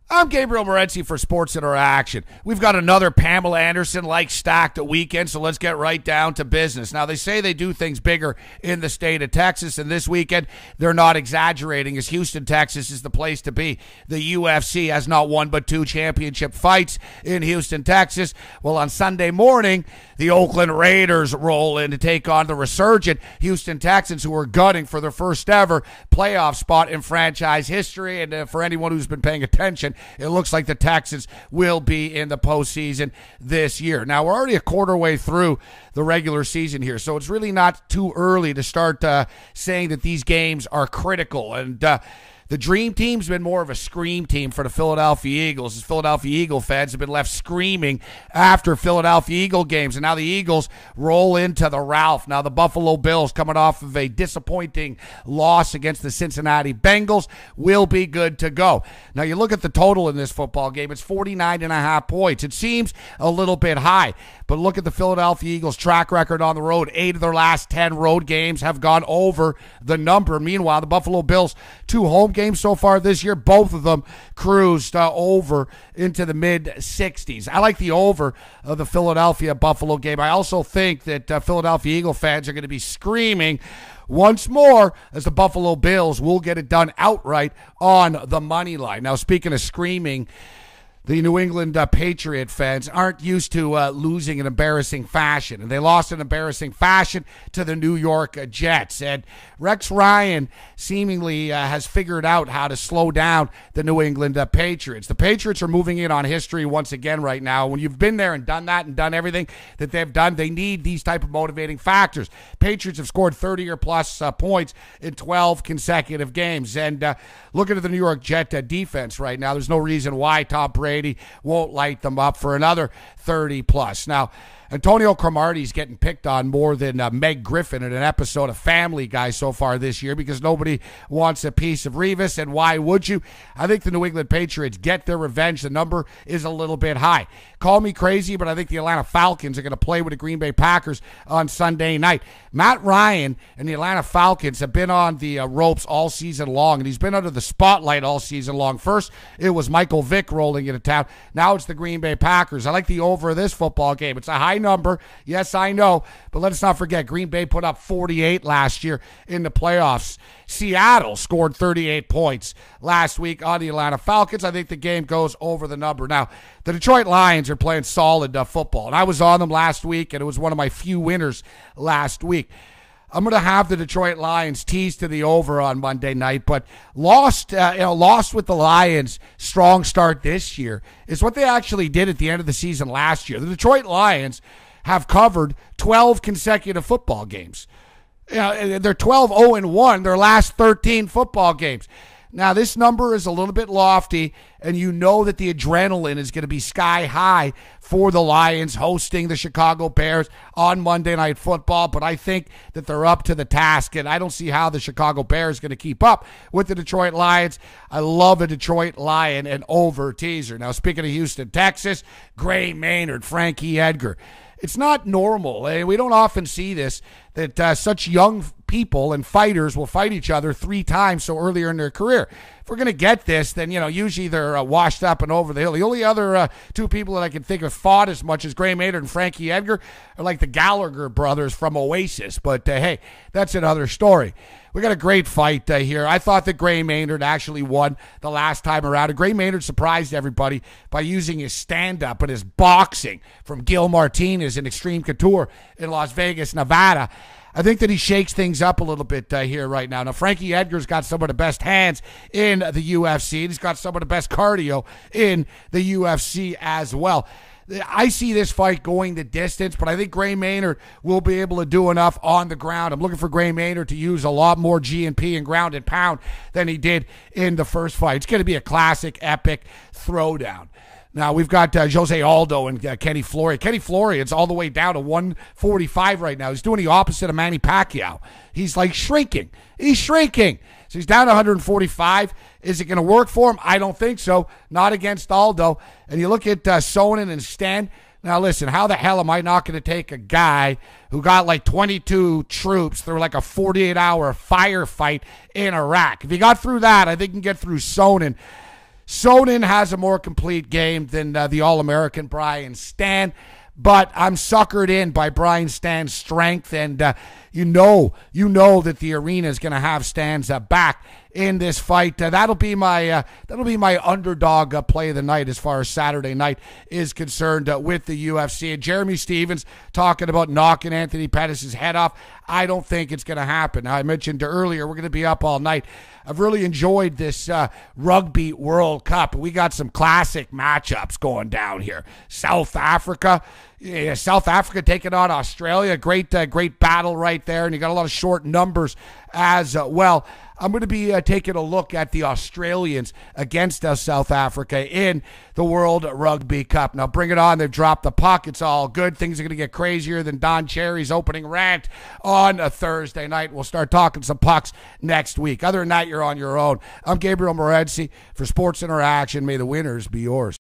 I'm Gabriel Morency for Sports Interaction. We've got another Pamela Anderson-like stacked weekend, so let's get right down to business. Now, they say they do things bigger in the state of Texas, and this weekend they're not exaggerating, as Houston, Texas is the place to be. The UFC has not one but two championship fights in Houston, Texas. Well, on Sunday morning, the Oakland Raiders roll in to take on the resurgent Houston Texans, who are gunning for their first ever playoff spot in franchise history. And for anyone who's been paying attention, it looks like the Texans will be in the postseason this year. Now, we're already a quarter way through the regular season here, so it's really not too early to start saying that these games are critical. And the dream team's been more of a scream team for the Philadelphia Eagles. As Philadelphia Eagle fans have been left screaming after Philadelphia Eagle games. And now the Eagles roll into the Ralph. Now the Buffalo Bills, coming off of a disappointing loss against the Cincinnati Bengals, will be good to go. Now you look at the total in this football game. It's 49.5 points. It seems a little bit high. But look at the Philadelphia Eagles' track record on the road. 8 of their last 10 road games have gone over the number. Meanwhile, the Buffalo Bills, 2 home games so far this year, both of them cruised over into the mid-60s. I like the over of the Philadelphia-Buffalo game. I also think that Philadelphia Eagle fans are going to be screaming once more as the Buffalo Bills will get it done outright on the money line. Now, speaking of screaming, the New England Patriot fans aren't used to losing in embarrassing fashion, and they lost in embarrassing fashion to the New York Jets. And Rex Ryan seemingly has figured out how to slow down the New England Patriots. The Patriots are moving in on history once again right now. When you've been there and done that and done everything that they've done, they need these type of motivating factors. Patriots have scored 30 or plus points in 12 consecutive games. And looking at the New York Jet defense right now, there's no reason why Tom Brady won't light them up for another 30 plus. Now, Antonio Cromartie's getting picked on more than Meg Griffin in an episode of Family Guy so far this year because nobody wants a piece of Revis, and why would you? I think the New England Patriots get their revenge. The number is a little bit high. Call me crazy, but I think the Atlanta Falcons are going to play with the Green Bay Packers on Sunday night. Matt Ryan and the Atlanta Falcons have been on the ropes all season long, and he's been under the spotlight all season long. First, it was Michael Vick rolling into town. Now it's the Green Bay Packers. I like the over of this football game. It's a high number. Yes, I know, but let's not forget Green Bay put up 48 last year in the playoffs. Seattle scored 38 points last week on the Atlanta Falcons. I think the game goes over the number. Now, the Detroit Lions are playing solid football, and I was on them last week, and it was one of my few winners last week. I'm going to have the Detroit Lions tease to the over on Monday night, but lost with the Lions' strong start this year is what they actually did at the end of the season last year. The Detroit Lions have covered 12 consecutive football games. They're 12-0-1 their last 13 football games. Now, this number is a little bit lofty, and you know that the adrenaline is going to be sky high for the Lions hosting the Chicago Bears on Monday Night Football, but I think that they're up to the task, and I don't see how the Chicago Bears are going to keep up with the Detroit Lions. I love a Detroit Lion and over teaser. Now, speaking of Houston, Texas, Gray Maynard, Frankie Edgar. It's not normal, and we don't often see this, that such young people and fighters will fight each other 3 times so earlier in their career. If we're going to get this, then, usually they're washed up and over the hill. The only other 2 people that I can think of fought as much as Gray Maynard and Frankie Edgar are like the Gallagher brothers from Oasis. But, hey, that's another story. We got a great fight here. I thought that Gray Maynard actually won the last time around. And Gray Maynard surprised everybody by using his stand-up and his boxing from Gil Martinez in Extreme Couture in Las Vegas, Nevada. I think that he shakes things up a little bit here right now. Now, Frankie Edgar's got some of the best hands in the UFC. And he's got some of the best cardio in the UFC as well. I see this fight going the distance, but I think Gray Maynard will be able to do enough on the ground. I'm looking for Gray Maynard to use a lot more G&P and ground and pound than he did in the first fight. It's going to be a classic, epic throwdown. Now, we've got Jose Aldo and Kenny Florian. Kenny Florian's all the way down to 145 right now. He's doing the opposite of Manny Pacquiao. He's like shrinking. He's shrinking. So he's down to 145. Is it going to work for him? I don't think so. Not against Aldo. And you look at Sonnen and Sten. Now, listen, how the hell am I not going to take a guy who got like 22 troops through like a 48-hour firefight in Iraq? If he got through that, I think he can get through Sonnen. Sonnen has a more complete game than the All-American Brian Stann, but I'm suckered in by Brian Stann's strength, and you know that the arena is going to have Stann's back in this fight. That'll be my underdog play of the night as far as Saturday night is concerned with the UFC. And Jeremy Stevens talking about knocking Anthony Pettis' head off. I don't think it's going to happen. I mentioned earlier we're going to be up all night. I've really enjoyed this Rugby World Cup. We got some classic matchups going down here. South Africa taking on Australia. Great battle right there, and you got a lot of short numbers as well. I'm going to be taking a look at the Australians against South Africa in the World Rugby Cup. Now bring it on. They've dropped the puck. It's all good. Things are going to get crazier than Don Cherry's opening rant on a Thursday night. We'll start talking some pucks next week. Other than that, you're on your own. I'm Gabriel Morency for Sports Interaction. May the winners be yours.